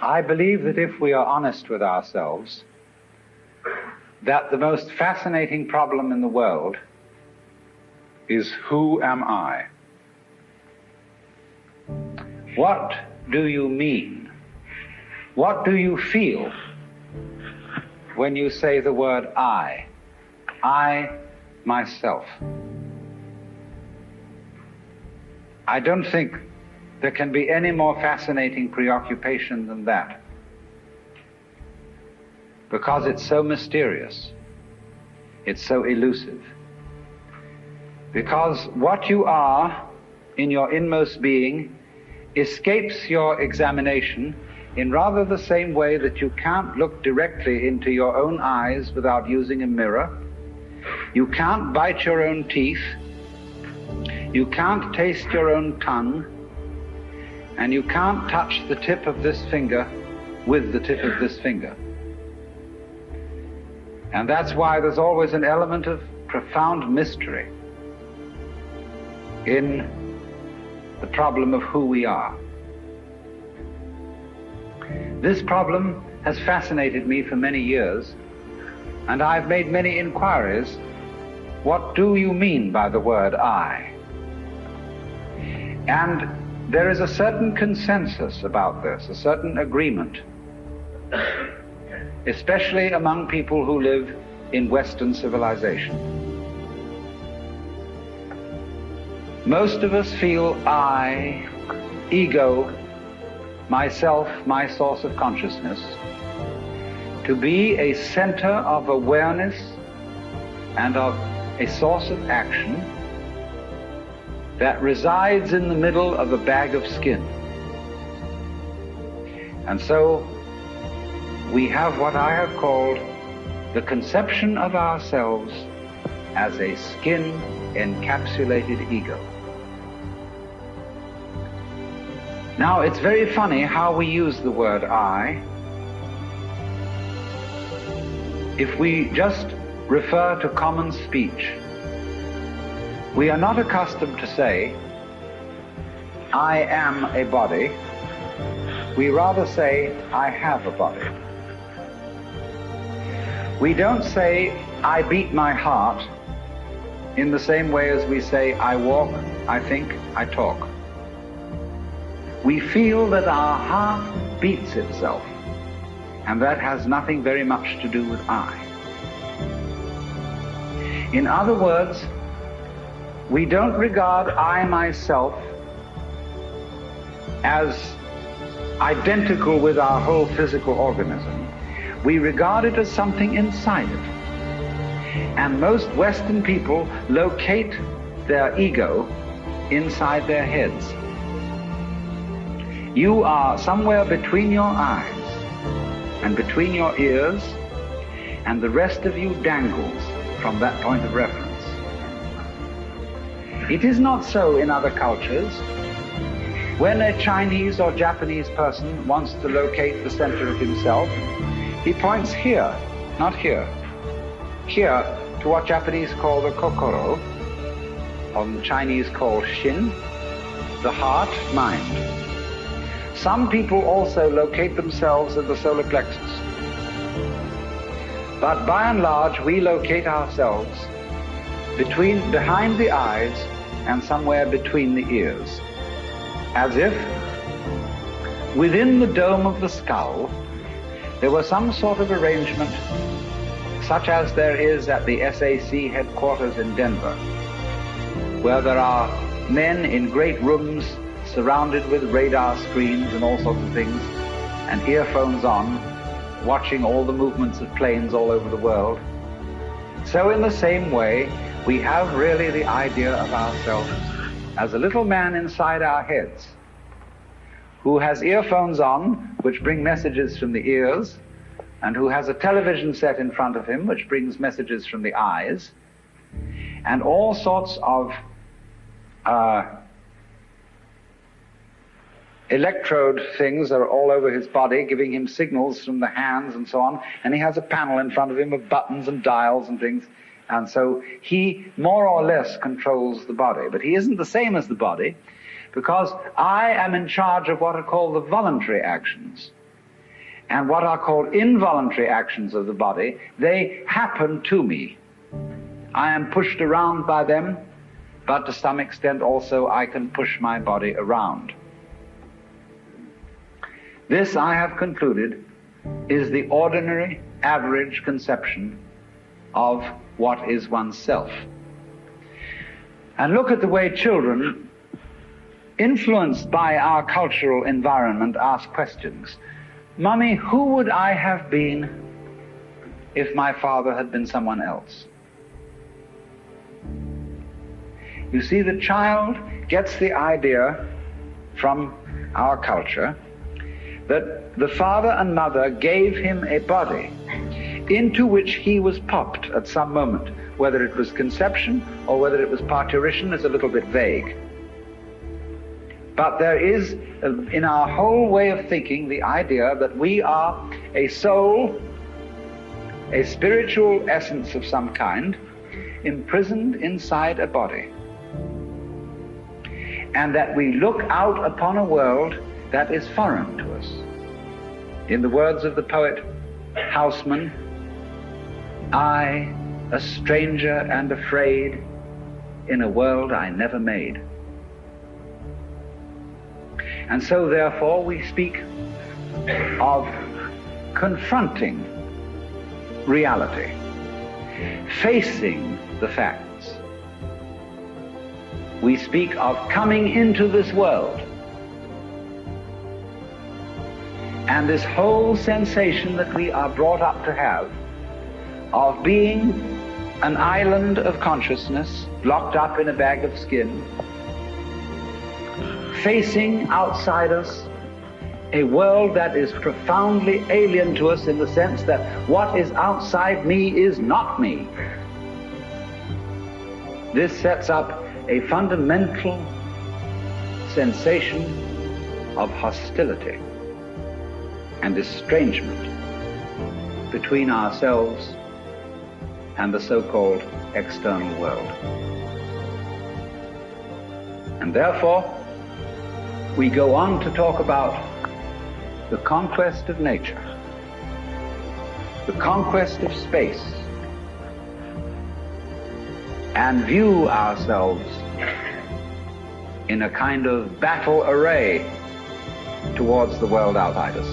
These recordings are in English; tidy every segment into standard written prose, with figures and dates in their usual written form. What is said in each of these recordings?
I believe that if we are honest with ourselves, that the most fascinating problem in the world is, who am I? What do you mean? What do you feel when you say the word I? I, myself. I don't think there can be any more fascinating preoccupation than that, because it's so mysterious, it's so elusive. Because what you are in your inmost being escapes your examination in rather the same way that you can't look directly into your own eyes without using a mirror. You can't bite your own teeth, you can't taste your own tongue, and you can't touch the tip of this finger with the tip of this finger. And that's why there's always an element of profound mystery in the problem of who we are. This problem has fascinated me for many years, and I've made many inquiries. What do you mean by the word I? And there is a certain consensus about this, a certain agreement, especially among people who live in Western civilization. Most of us feel I, ego, myself, my source of consciousness, to be a center of awareness and of a source of action that resides in the middle of a bag of skin. And so we have what I have called the conception of ourselves as a skin-encapsulated ego. Now, it's very funny how we use the word I. If we just refer to common speech, we are not accustomed to say, I am a body. We rather say, I have a body. We don't say, I beat my heart, in the same way as we say, I walk, I think, I talk. We feel that our heart beats itself, and that has nothing very much to do with I. In other words, we don't regard I myself as identical with our whole physical organism. We regard it as something inside it. And most Western people locate their ego inside their heads. You are somewhere between your eyes and between your ears, and the rest of you dangles from that point of reference. It is not so in other cultures. When a Chinese or Japanese person wants to locate the center of himself, he points here, not here. Here to what Japanese call the kokoro, or the Chinese call shin, the heart, mind. Some people also locate themselves in the solar plexus. But by and large, we locate ourselves behind the eyes and somewhere between the ears, as if within the dome of the skull there was some sort of arrangement such as there is at the SAC headquarters in Denver, where there are men in great rooms surrounded with radar screens and all sorts of things, and earphones on, watching all the movements of planes all over the world. So in the same way, we have really the idea of ourselves as a little man inside our heads who has earphones on which bring messages from the ears, and who has a television set in front of him which brings messages from the eyes, and all sorts of electrode things are all over his body, giving him signals from the hands and so on, and he has a panel in front of him of buttons and dials and things, and so he more or less controls the body. But he isn't the same as the body, because I am in charge of what are called the voluntary actions. and what are called involuntary actions of the body, they happen to me. I am pushed around by them, but to some extent also I can push my body around. This, I have concluded, is the ordinary, average conception of what is oneself. And look at the way children, influenced by our cultural environment, ask questions. Mummy, who would I have been if my father had been someone else? You see, the child gets the idea from our culture that the father and mother gave him a body into which he was popped at some moment. Whether it was conception or whether it was parturition is a little bit vague. But there is, in our whole way of thinking, the idea that we are a soul, a spiritual essence of some kind, imprisoned inside a body. And that we look out upon a world that is foreign to us. In the words of the poet Houseman, I, a stranger and afraid, in a world I never made. And so therefore we speak of confronting reality, facing the facts. We speak of coming into this world. And this whole sensation that we are brought up to have of being an island of consciousness locked up in a bag of skin, facing outside us a world that is profoundly alien to us in the sense that what is outside me is not me. This sets up a fundamental sensation of hostility and estrangement between ourselves and the so-called external world. And therefore, we go on to talk about the conquest of nature, the conquest of space, and view ourselves in a kind of battle array towards the world outside us.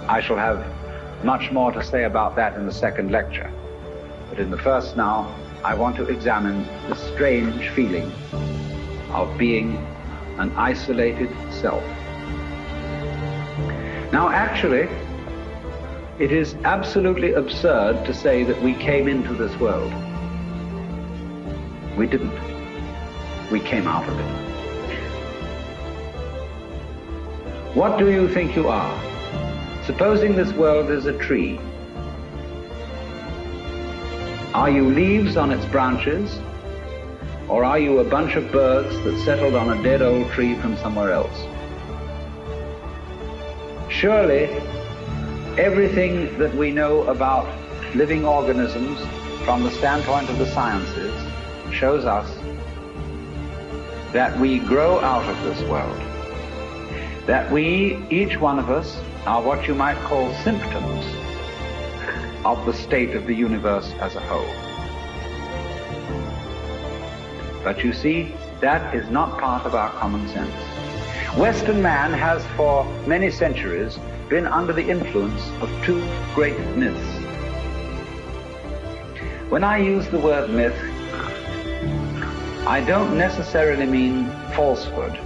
I shall have much more to say about that in the second lecture. But in the first now, I want to examine the strange feeling of being an isolated self. Now actually, it is absolutely absurd to say that we came into this world. We didn't. We came out of it. What do you think you are? Supposing this world is a tree. Are you leaves on its branches, or are you a bunch of birds that settled on a dead old tree from somewhere else? Surely, everything that we know about living organisms from the standpoint of the sciences shows us that we grow out of this world, that we, each one of us, are what you might call symptoms of the state of the universe as a whole. But you see, that is not part of our common sense. Western man has for many centuries been under the influence of two great myths. When I use the word myth, I don't necessarily mean falsehood.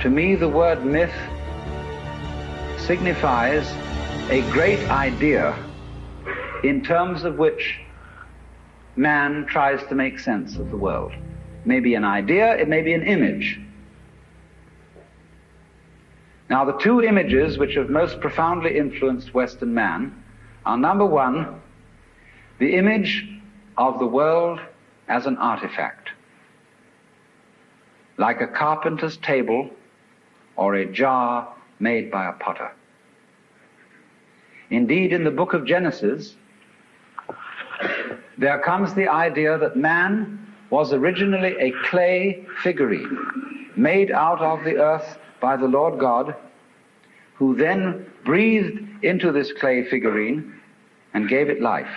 To me, the word myth signifies a great idea in terms of which man tries to make sense of the world. It may be an idea, it may be an image. Now, the two images which have most profoundly influenced Western man are, number one, the image of the world as an artifact, like a carpenter's table or a jar made by a potter. Indeed, in the book of Genesis, there comes the idea that man was originally a clay figurine made out of the earth by the Lord God, who then breathed into this clay figurine and gave it life.